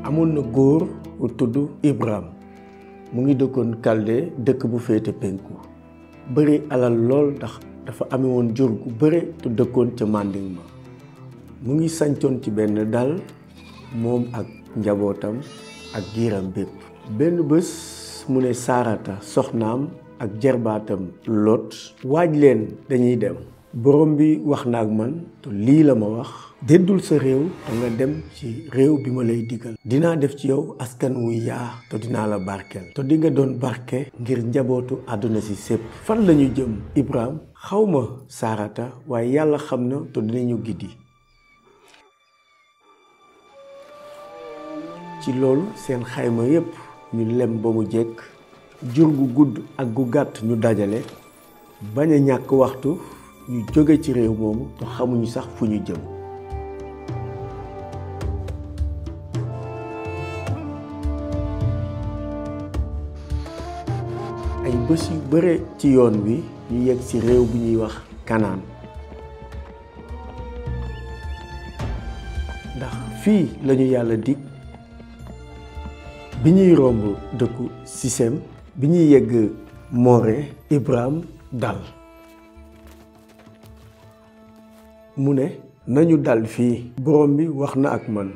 amoon na góor bu tudd Ibrahim mu ngi dëkkoon Kalde dëkk bu féete penku bëri alal lool ndax dafa amee woon jur gu bëre te dëkkoon ca Manding ma mu ngi sancoon ci benn dal moom ak njabootam ak giiram bépp benn bés mu ne Saarata soxnaam ak jarbaatam Lot waaj leen dañuy dem borom bi wax na ak man te lii la ma wax déddul sa réew te nga dem ci réew bi ma lay digal dinaa def ci yow askan wu yaa te dinaa la barkeel te di nga doon barke ngir njabootu àdduna si sépp fan lañu jëm Ibrahim xawma Saarata waaye yàlla xam na te dinañu giddi ci loolu seen xayma yépp ñu lem ba mu jekk jur gu gudd ak gu gàtt ñu dajale bañ a ñàkk waxtu ñu jóge ci réew moomu te xamuñu sax fu ñu jëm ay bés yu bare ci yoon wi ñu yegg ci réew bu ñuy wax Kanaan ndax fii lañu yàlla dig bi ñuy romb dëkku Sisem bi ñuy yegg More Ibrahim dal mu ne nañu dal fii borom bi wax na ak man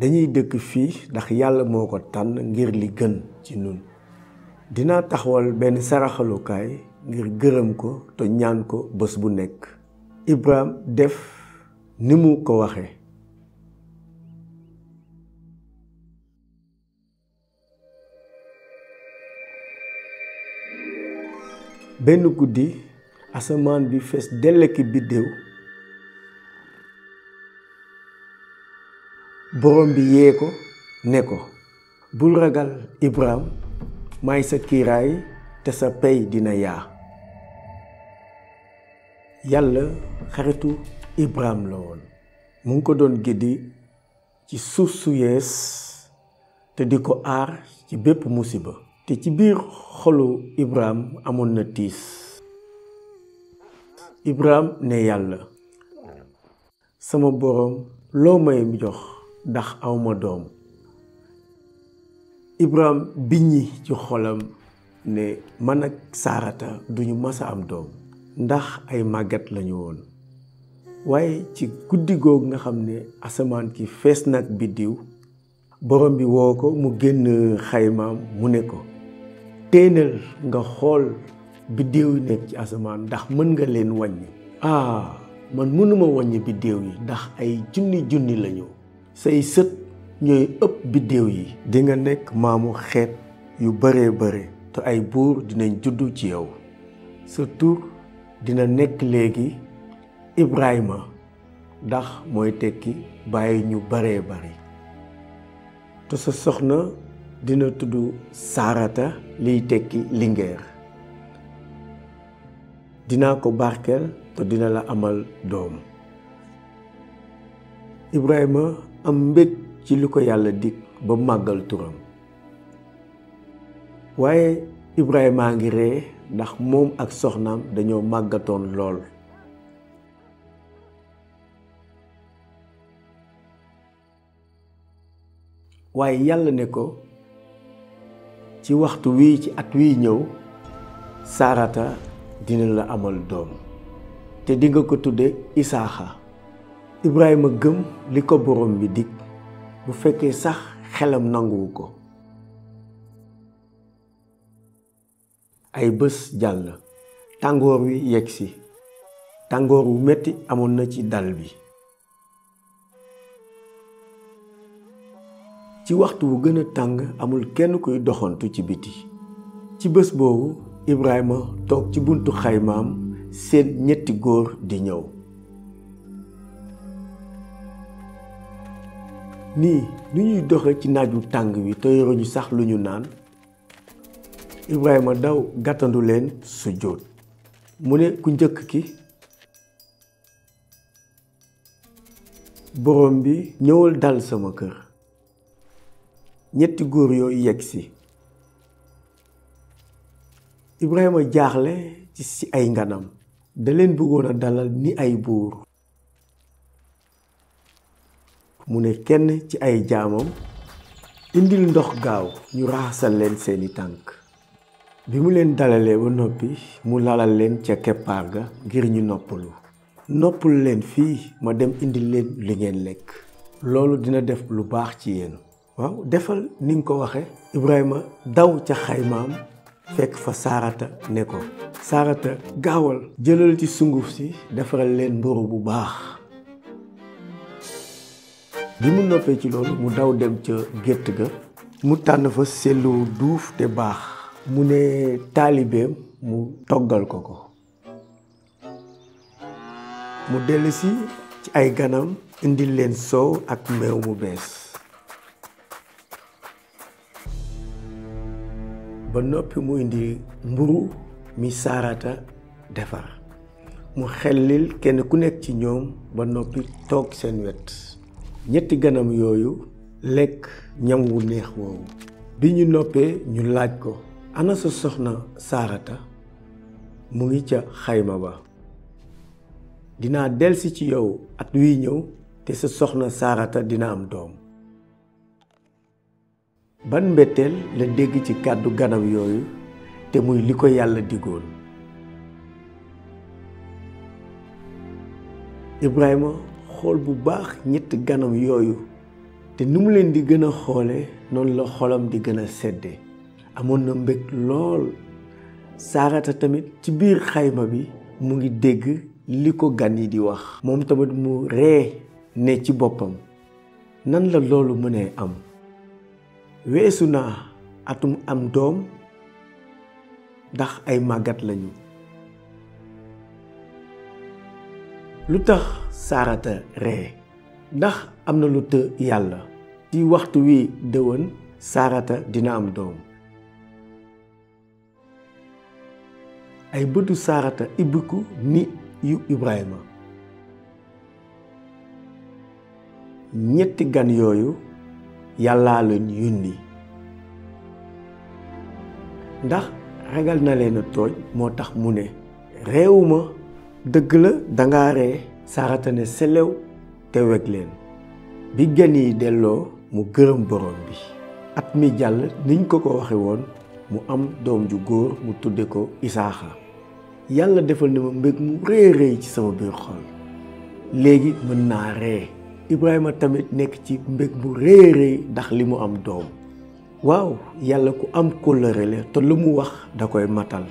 dañuy dëkk fii ndax yàlla moo ko tànn ngir li gën ci nun dinaa taxawal benn saraxalukaay ngir gërëm ko te ñaan ko bés bu nekk Ibrahim def ni mu ko waxe benn guddi asamaan bi fees dell ki biddéew borom bi yee ko ne ko bul ragal Ibrahim may sa kiiraay te sa pey dina yaa yàlla xaritu Ibrahim la woon mu ngi ko doon giddi ci suuf su yees te di ko aar ci bépp musiba te ci biir xolu Ibrahim amoon na tiis Ibrahim ne yàlla sama boroom loo may jox ndax awma doom Ibrahim biññi ci xolam ne man ak Saarata duñu masa am doom ndax ay màggat lañu woon waaye ci guddi googu nga xam ne asamaan ki fees nag biddiw borom bi woo ko mu génn xaymaam mu ne ko téenal nga xool biddiw yi nekk ci asamaan ndax mën nga leen wàññi man mënuma wàññi biddiw yi ndax ay junni lañu say sët ñooy ëpp biddiw yi di nga nekk maamu xeet yu bare te ay buur dinañ juddu ci yow sa tur dina nekk léegi Ibrahima ndax mooy tekki bàyyi ñu bare te sa soxna dina tudd Saarata liy tekki lingeer dinaa ko barkeel te dina la amal doom Ibrahima am mbég ci li ko yàlla dig ba màggal turam waaye Ibrahima ngi ree ndax moom ak soxnaam dañoo màggatoon lool waaye yàlla ne ko ci waxtu wii ci at wii ñëw Saarata dina la amal doom te dinga ko tudde Isaaxa Ibrahima gëm li ko borom bi dig bu fekkee sax xelam nanguwu ko ay bés jàll tàngoor wi yegsi tàngoor wu metti amoon na ci dal bi ci waxtu wu gën a tàng amul kenn kuy doxantu ci biti ci bés boobu Ibrahima toog ci buntu xaymaam seen ñetti góor di ñëw nii nu ñuy doxe ci naaj wu tàng wi te yoruñu sax lu ñu naan Ibrahima daw gàttandu leen sujjóot mu ne ku njëkk ki borom bi ñëwal dal sama kër ñetti góor yooyu yegsi Ibrahima jaaxle ci ay nganam da leen bëggoon a dalal ni ay buur mu ne kenn ci ay jaamam indil ndox gaaw ñu raxasal leen seeni tànk. bi mu leen dalalee ba noppi mu lalal leen ca keppaar ga ngir ñu noppalu. noppal leen fii ma dem indil leen li ngeen lekk. loolu dina def lu baax ci yéen. waaw defal ni nga ko waxe. Ibrahima daw ca xaymaam fekk fa Saarata ne ko Saarata gaawal jëlal ci sunguf si defaral leen mburu bu baax. bi mu noppee ci loolu mu daw dem ca gétt ga mu tànn fa sellu duuf te baax. mu ne taalibeem mu toggal ko ko. mu dellusi ci ay ganam indil leen soow ak meew mu bees. ba noppi mu indi mburu mi Saarata defar. mu xellil kenn ku nekk ci ñoom ba noppi toog seen wet. ñetti ganam yooyu lekk ñam wu neex woowu. bi ñu noppee ñu laaj ko ana sa soxna Saarata. mu ngi ca xayma ba. dinaa delsi ci yow at wiy ñëw te sa soxna Saarata dina am doom. ban mbetteel la dégg ci kàddu ganam yooyu te muy li ko yàlla digoon. Ibrahima xool bu baax ñetti ganam yooyu te ni mu leen di gën a xoole noonu la xolam di gën a sedde. amoon na mbég lool. Saarata tamit ci biir xayma bi mu ngi dégg li ko gan yi di wax. moom tamit mu ree ne ci boppam nan la loolu mënee am. weesu naa atum am doom ndax ay màggat lañu. lu tax Saarata ree ndax am na lu të yàlla. ci waxtu wi déwén Saarata dina am doom. ay bëtu Saarata ibbiku ni yu Ibrahima. ñetti gan yooyu yàllaa leen yónni. ndax ragal na leen a tooñ moo tax mu ne reewuma. dëgg la danga ree. Saarata ne selew te weg leen. bi gan yi delloo mu gërëm borom bi. at mi jàll niñ ko waxe woon mu am doom ju góor mu tudde ko Isaaxa. yàlla defal na ma mbég mu rëy rëy ci sama biir xol. léegi mën naa ree. Ibrahima tamit nekk ci mbég mu rëy rëy ndax li mu am doom. waaw yàlla ku am kóllëre la te lu mu wax da koy matal.